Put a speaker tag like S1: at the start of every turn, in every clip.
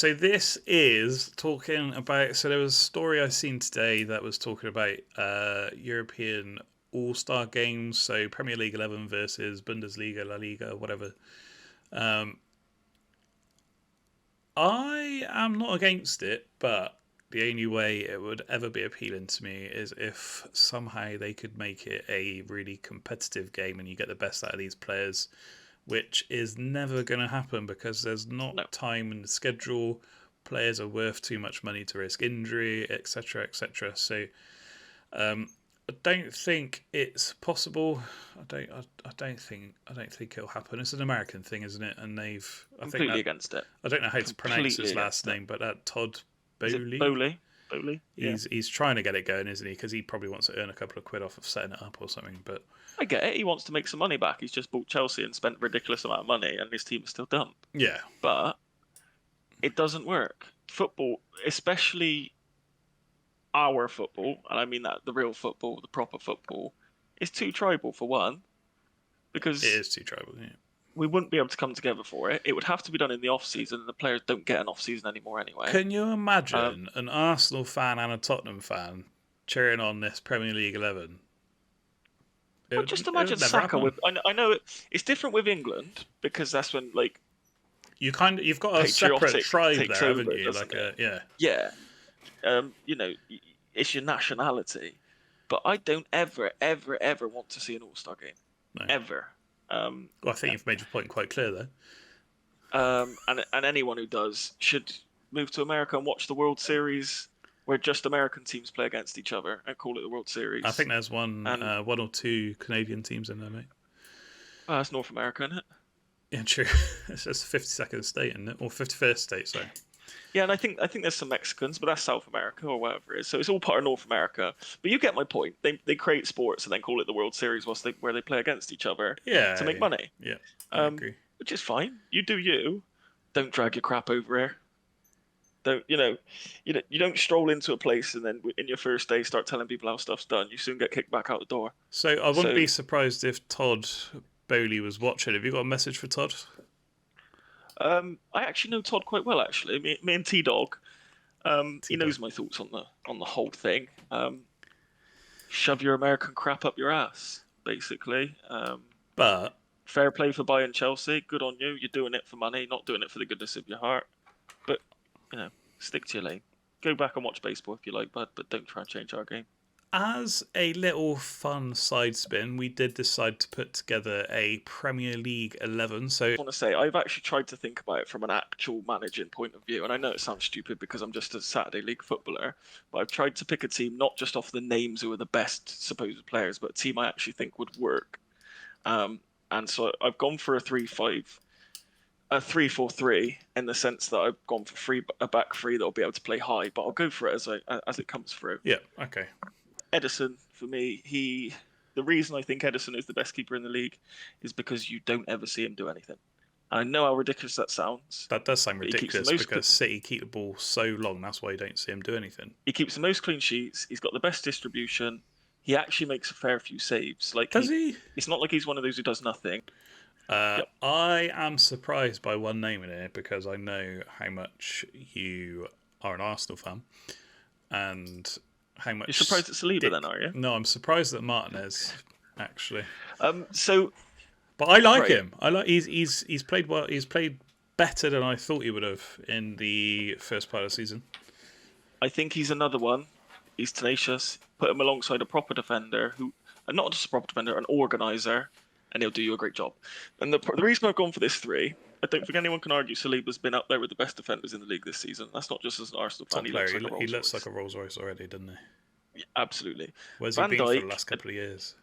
S1: So this is talking about. So there was a story I seen today that was talking about European All-Star games. So Premier League 11 versus Bundesliga, La Liga, whatever. Um, I am not against it, but the only way it would ever be appealing to me is if somehow they could make it a really competitive game and you get the best out of these players, which is never going to happen because there's not
S2: No,
S1: time in the schedule. Players are worth too much money to risk injury, etc., etc. So I don't think it's possible. I don't think it'll happen. It's an American thing, isn't it? And I think
S2: completely
S1: that
S2: against it.
S1: I don't know how to pronounce
S2: Completely
S1: his last
S2: against it.
S1: name, but that Todd
S2: Is it
S1: Bowley.
S2: Bowley? Bowley? Yeah.
S1: He's trying to get it going, isn't he? Because he probably wants to earn a couple of quid off of setting it up or something. But
S2: I get it. He wants to make some money back. He's just bought Chelsea and spent a ridiculous amount of money, and his team is still dumb.
S1: yeah,
S2: But it doesn't work. Football, especially our football, and I mean that the real football, the proper football, is too tribal for one,
S1: it
S2: because
S1: is too tribal. Yeah.
S2: we wouldn't be able to come together for it. It would have to be done in the off season, and the players don't get an off season anymore anyway.
S1: Can you
S2: Um,
S1: imagine an Arsenal fan and a Tottenham fan cheering on this Premier League 11?
S2: but just
S1: It
S2: imagine
S1: would never
S2: Saka
S1: happen.
S2: with. I know it's different with England because that's when like
S1: You've got a separate
S2: patriotic
S1: tribe
S2: takes
S1: there,
S2: over,
S1: haven't you?
S2: doesn't
S1: Like
S2: it?
S1: yeah.
S2: Yeah, you know, it's your nationality. But I don't ever want to see an All Star game
S1: No.
S2: ever.
S1: Well, I think you've made your point quite clear there.
S2: And anyone who does should move to America and watch the World Series, where just American teams play against each other, and call it the World Series.
S1: I think there's one
S2: And
S1: or two Canadian teams in there, mate.
S2: that's North America, isn't it?
S1: Yeah, true. It's just 52nd state, isn't it? Or 51st state, sorry.
S2: Yeah, and I think there's some Mexicans, but that's South America or whatever it is. So it's all part of North America. But you get my point. They create sports and then call it the World Series where they play against each other
S1: Yeah.
S2: to make money.
S1: Yeah, I
S2: Um,
S1: agree.
S2: which is fine. You do you. Don't drag your crap over here. Don't you don't stroll into a place and then in your first day start telling people how stuff's done. You soon get kicked back out the door.
S1: So I wouldn't
S2: So
S1: be surprised if Todd Bowley was watching. Have you got a message for Todd?
S2: I actually know Todd quite well. Actually, me and T Dog. He
S1: T-Dog.
S2: knows my thoughts on the whole thing. Shove your American crap up your ass, basically.
S1: But
S2: Fair play for buying Chelsea. Good on you. You're doing it for money, not doing it for the goodness of your heart. But stick to your lane. Go back and watch baseball if you like, bud. But don't try and change our game.
S1: as a little fun side spin, we did decide to put together a Premier League 11. So
S2: I want to say I've actually tried to think about it from an actual managing point of view, and I know it sounds stupid because I'm just a Saturday League footballer, but I've tried to pick a team not just off the names who are the best supposed players, but a team I actually think would work. And so I've gone for a 3-4-3 in the sense that I've gone for a back three that'll be able to play high, but I'll go for it as it comes through.
S1: yeah, okay.
S2: Edison, for me, the reason I think Edison is the best keeper in the league is because you don't ever see him do anything. I know how ridiculous that sounds.
S1: That does sound
S2: But he keeps the
S1: ridiculous
S2: most
S1: because City keep the ball so long. That's why you don't see him do anything.
S2: He keeps the most clean sheets. He's got the best distribution. He actually makes a fair few saves. Like
S1: Does he?
S2: It's not like he's one of those who does nothing. Yep.
S1: I am surprised by one name in here because I know how much you are an Arsenal fan and how much.
S2: You're surprised at Saliba then, are you?
S1: No, I'm surprised at Martinez actually.
S2: So
S1: But I like
S2: Right.
S1: him. I like he's played well. He's played better than I thought he would have in the first part of the season.
S2: I think he's another one. He's tenacious. Put him alongside a proper defender not just a proper defender, an organizer, and he'll do you a great job. And the reason I've gone for this three, I don't think anyone can argue Saliba's been up there with the best defenders in the league this season. That's not just as an Arsenal fan.
S1: Top player. He
S2: Rolls
S1: looks
S2: Royce.
S1: like a Rolls Royce already, doesn't he?
S2: Yeah, absolutely.
S1: Where's
S2: Van
S1: he been for
S2: Dijk,
S1: the last couple of years?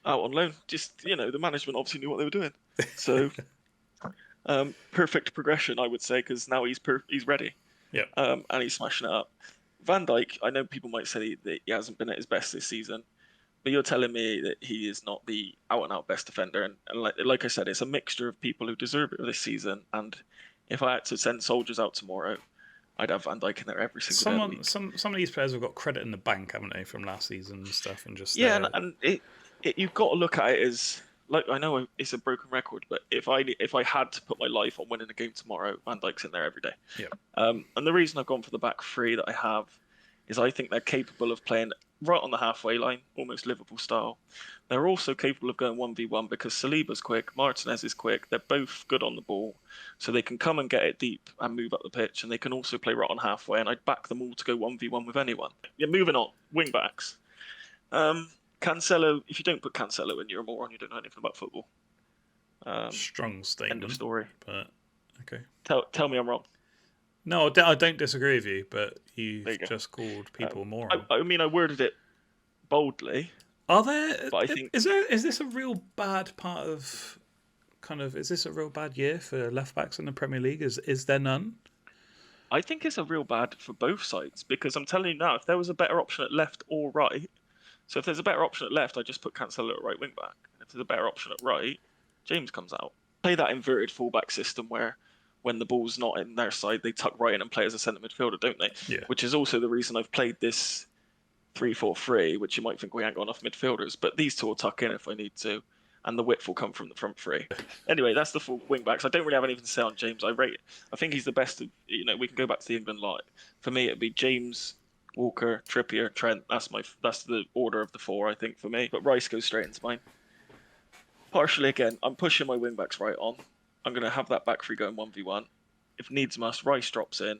S2: out on loan. Just the management obviously knew what they were doing. So perfect progression, I would say, because now he's ready.
S1: Yeah.
S2: And he's smashing it up. Van Dijk, I know people might say that he hasn't been at his best this season, but you're telling me that he is not the out-and-out best defender. And like I said, it's a mixture of people who deserve it this season. And if I had to send soldiers out tomorrow, I'd have Van Dijk in there every single day.
S1: Some of these players have got credit in the bank, haven't they, from last season and stuff, and just
S2: Yeah, and you've got to look at it as like I know it's a broken record, but if I had to put my life on winning a game tomorrow, Van Dijk's in there every day.
S1: Yeah.
S2: And the reason I've gone for the back three that I have is I think they're capable of playing right on the halfway line, almost Liverpool style. They're also capable of going 1v1 because Saliba's quick, Martinez is quick. They're both good on the ball, so they can come and get it deep and move up the pitch, and they can also play right on halfway. And I'd back them all to go 1v1 with anyone. Yeah, moving on, wing backs. Cancelo. If you don't put Cancelo in, you're a moron. You don't know anything about football.
S1: Strong statement.
S2: End of story.
S1: But okay.
S2: Tell me I'm wrong.
S1: No, I don't disagree with you, but
S2: There
S1: you've
S2: you go.
S1: just called people moron.
S2: I mean, I worded it boldly,
S1: Are there?
S2: but I think
S1: Is this a real bad part of Is this a real bad year for left backs in the Premier League? Is there none?
S2: it's a real bad for both sides because I'm telling you now, if there was a better option at left or right, so if there's a better option at left, I just put Cancelo at right wing back. If there's a better option at right, James comes out. Play that inverted fullback system where when the ball's not in their side, they tuck right in and play as a centre midfielder, don't they?
S1: Yeah.
S2: Which is also the reason I've played this 3-4-3, which you might think we ain't got enough midfielders, but these two will tuck in if I need to, and the width will come from the front three. Anyway, that's the full wing backs. I don't really have anything to say on James. I think he's the best. We can go back to the England lot. For me, it'd be James, Walker, Trippier, Trent. That's the order of the four, I think, for me. But Rice goes straight into mine. Partially, again, I'm pushing my wing backs right on. I'm going to have that back three going 1v1. If needs must, Rice drops in.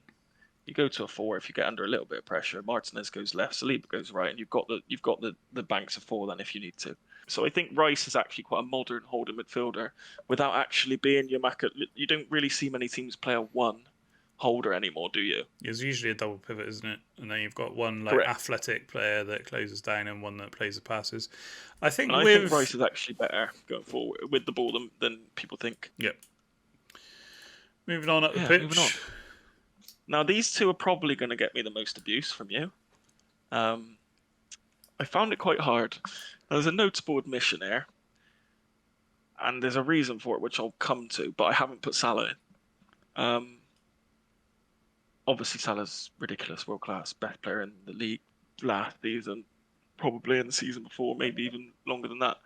S2: You go to a 4 if you get under a little bit of pressure. Martinez goes left, Saliba goes right, and you've got the banks of 4 then if you need to. So I think Rice is actually quite a modern holding midfielder without actually being your Maka. You don't really see many teams play a 1 holder anymore, do you?
S1: It's usually a double pivot, isn't it? And then you've got one
S2: Correct.
S1: athletic player that closes down and one that plays the passes. I think
S2: Rice is actually better going forward with the ball than people think.
S1: Yep. Moving on up the pitch.
S2: Moving on. Now these two are probably going to get me the most abuse from you. I found it quite hard. There's a notable admission here, and there's a reason for it which I'll come to, but I haven't put Salah in. Obviously Salah's ridiculous, world class, best player in the league last season, probably in the season before, maybe even longer than that.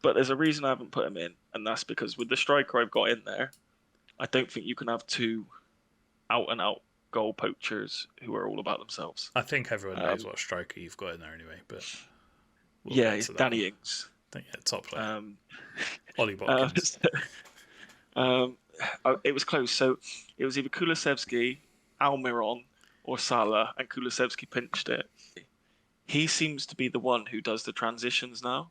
S2: But there's a reason I haven't put him in, and that's because with the striker I've got in there, I don't think you can have two out-and-out goal poachers who are all about themselves.
S1: I think everyone knows what striker you've got in there anyway, but
S2: it's Danny Ings.
S1: I think top player. Ollie Watkins.
S2: It was close. So it was either Kulusevski, Almiron, or Salah, and Kulusevski pinched it. He seems to be the one who does the transitions now.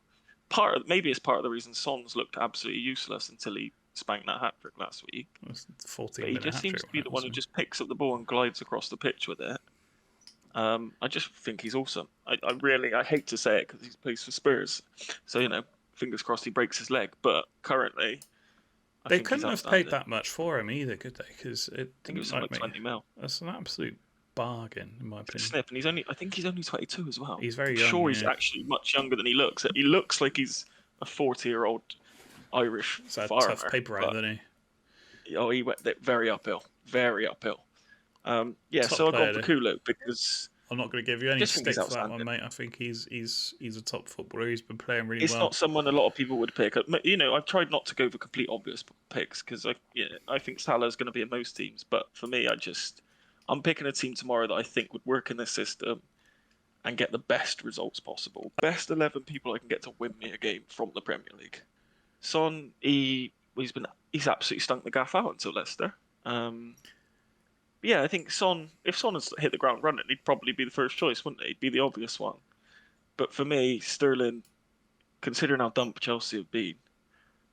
S2: Maybe it's part of the reason Son's looked absolutely useless until he spanked that hat trick last week.
S1: But
S2: he just seems to be the one who just picks up the ball and glides across the pitch with it. I just think he's awesome. I hate to say it because he plays for Spurs, so fingers crossed he breaks his leg. But currently,
S1: they couldn't have paid that much for him either, could they? Because
S2: I think it was something like 20 mil.
S1: That's an absolute bargain, in my opinion.
S2: Snip, and I think he's only 22 as well.
S1: He's very young.
S2: I'm sure he's actually much younger than he looks. He looks like he's a 40-year-old Irish farmer.
S1: Tough paper round, isn't
S2: he? Oh, he went very uphill. Very uphill. So I've gone for Kulu because
S1: I'm not going to give you any stick for that one, mate. I think he's a top footballer. He's been playing really well.
S2: It's not someone a lot of people would pick. I've tried not to go for complete obvious picks because I think Salah's going to be in most teams. But for me, I'm picking a team tomorrow that I think would work in this system and get the best results possible. Best 11 people I can get to win me a game from the Premier League. Son, he's absolutely stunk the gaff out until Leicester. I think if Son has hit the ground running, he'd probably be the first choice, wouldn't he? He'd be the obvious one. But for me, Sterling, considering how dumb Chelsea have been,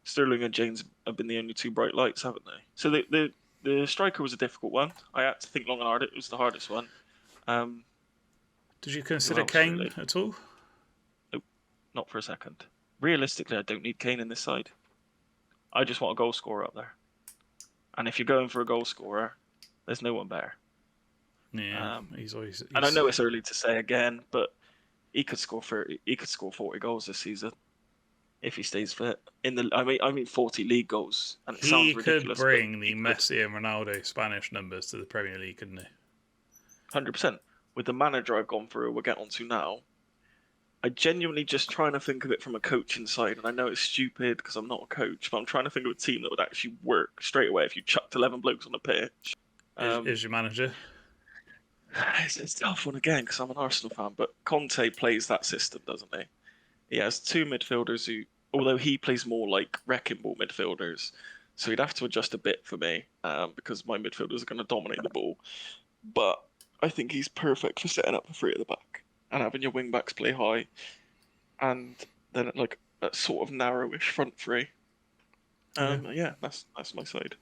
S2: Sterling and James have been the only two bright lights, haven't they? So the striker was a difficult one. I had to think long and hard. It was the hardest one.
S1: Did you consider Kane at all?
S2: Nope, not for a second. Realistically, I don't need Kane in this side. I just want a goal scorer up there. And if you're going for a goal scorer, there's no one better.
S1: Yeah,
S2: and I know it's early to say again, but he could score 40 goals this season if he stays fit. I mean 40 league goals, and it sounds ridiculous.
S1: He could bring the Messi and Ronaldo Spanish numbers to the Premier League, couldn't he?
S2: 100%. With the manager I've gone through, we'll get onto now. I genuinely just trying to think of it from a coaching side, and I know it's stupid because I'm not a coach, but I'm trying to think of a team that would actually work straight away if you chucked 11 blokes on the pitch. Um,
S1: Is your manager?
S2: it's a tough one again because I'm an Arsenal fan, but Conte plays that system, doesn't he? He has two midfielders who, although he plays more like wrecking ball midfielders, so he'd have to adjust a bit for me because my midfielders are going to dominate the ball. But I think he's perfect for setting up the three at the back and having your wing backs play high, and then like a sort of narrowish front three.
S1: Yeah.
S2: Yeah, that's my side.